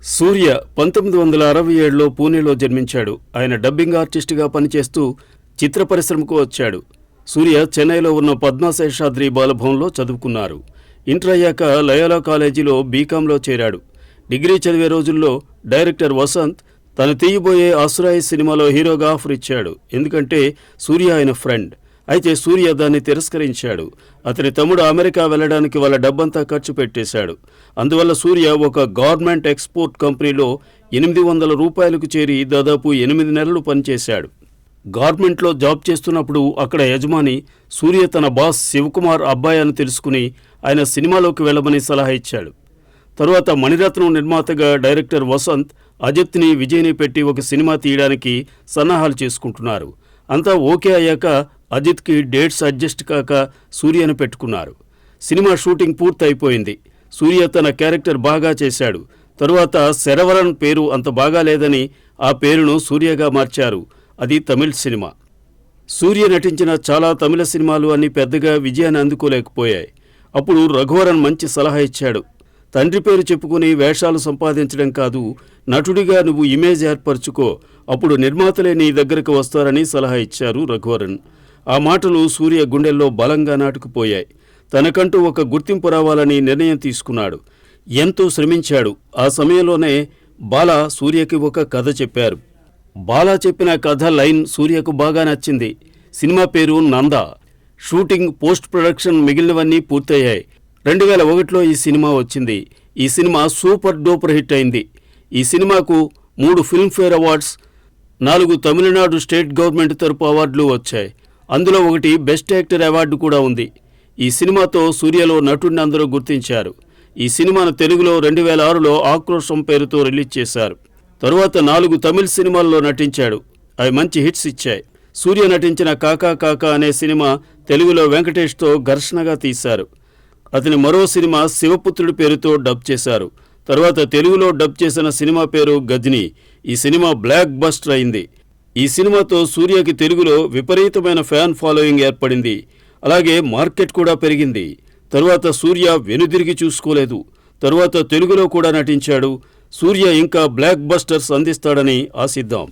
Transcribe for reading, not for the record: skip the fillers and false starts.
సూర్య 1967లో పూణేలో జన్మించాడు. ఆయన డబ్బింగ్ ఆర్టిస్టుగా పనిచేస్తూ చిత్ర పరిశ్రమకు వచ్చాడు. సూర్య చెన్నైలో ఉన్న పద్మశేషాద్రి బాలభవన్లో చదువుకున్నారు. ఇంటర్ అయ్యాక లయోలా కాలేజీలో బీకాంలో చేరాడు. డిగ్రీ చదివే రోజుల్లో డైరెక్టర్ వసంత్ తను తీయబోయే అసురాయి సినిమాలో హీరోగా ఆఫర్ ఇచ్చాడు. ఎందుకంటే సూర్య ఆయన ఫ్రెండ్. అయితే సూర్య దాన్ని తిరస్కరించాడు. అతని తమ్ముడు అమెరికా వెళ్లడానికి వాళ్ళ డబ్బంతా ఖర్చు పెట్టేశాడు. అందువల్ల సూర్య ఒక గవర్నమెంట్ ఎక్స్పోర్ట్ కంపెనీలో 800 రూపాయలకు చేరి దాదాపు 8 నెలలు పనిచేశాడు. గవర్నమెంట్లో జాబ్ చేస్తున్నప్పుడు అక్కడ యజమాని సూర్య తన బాస్ శివకుమార్ అబ్బాయి అని తెలుసుకుని ఆయన సినిమాలోకి వెళ్లమని సలహా ఇచ్చాడు. తరువాత మణిరత్నం నిర్మాతగా డైరెక్టర్ వసంత్ అజిత్ని విజయ్ని పెట్టి ఒక సినిమా తీయడానికి సన్నాహాలు చేసుకుంటున్నారు. అంతా ఓకే అయ్యాక అజిత్కి డేట్స్ అడ్జస్ట్ కాక సూర్యను పెట్టుకున్నారు. సినిమా షూటింగ్ పూర్తయిపోయింది. సూర్య తన క్యారెక్టర్ బాగా చేశాడు. తరువాత శరవరన్ పేరు అంత బాగా లేదని ఆ పేరును సూర్యగా మార్చారు. అది తమిళ్ సినిమా. సూర్య నటించిన చాలా తమిళ సినిమాలు అన్ని పెద్దగా విజయాన్ని అందుకోలేకపోయాయి. అప్పుడు రఘువరన్ మంచి సలహా ఇచ్చాడు. తండ్రి పేరు చెప్పుకుని వేషాలు సంపాదించడం కాదు, నటుడిగా నువ్వు ఇమేజ్ ఏర్పరచుకో, అప్పుడు నిర్మాతలే నీ దగ్గరకు వస్తారని సలహా ఇచ్చారు రఘువరన్. ఆ మాటలు సూర్య గుండెల్లో బలంగా నాటుకుపోయాయి. తనకంటూ ఒక గుర్తింపు రావాలని నిర్ణయం తీసుకున్నాడు. ఎంతో శ్రమించాడు. ఆ సమయంలోనే బాలా సూర్యకి ఒక కథ చెప్పారు. బాలా చెప్పిన కథ లైన్ సూర్యకు బాగా నచ్చింది. సినిమా పేరు నందా. షూటింగ్, పోస్ట్ ప్రొడక్షన్ మిగిలినవన్నీ పూర్తయ్యాయి. 2001లో ఈ సినిమా వచ్చింది. ఈ సినిమా సూపర్ డూపర్ హిట్ అయింది. ఈ సినిమాకు 3 Filmfare awards, 4 Tamil Nadu state government తరపు అవార్డులు వచ్చాయి. అందులో ఒకటి బెస్ట్ యాక్టర్ అవార్డు కూడా ఉంది. ఈ సినిమాతో సూర్యలో నటుడిని అందరూ గుర్తించారు. ఈ సినిమాను తెలుగులో 2006లో ఆక్రోశం పేరుతో రిలీజ్ చేశారు. తరువాత 4 తమిళ సినిమాల్లో నటించాడు. అవి మంచి హిట్స్ ఇచ్చాయి. సూర్య నటించిన కాకా కాకా అనే సినిమా తెలుగులో వెంకటేష్తో ఘర్షణగా తీశారు. అతని మరో సినిమా శివపుత్రుడి పేరుతో డబ్ చేశారు. తర్వాత తెలుగులో డబ్ చేసిన సినిమా పేరు గజనీ. ఈ సినిమా బ్లాక్ బస్టర్ అయింది. ఈ సినిమాతో సూర్యకి తెలుగులో విపరీతమైన ఫ్యాన్ ఫాలోయింగ్ ఏర్పడింది. అలాగే మార్కెట్ కూడా పెరిగింది. తరువాత సూర్య వెనుదిరిగి చూసుకోలేదు. తరువాత తెలుగులో కూడా నటించాడు. సూర్య ఇంకా బ్లాక్ బస్టర్స్ అందిస్తాడని ఆశిద్దాం.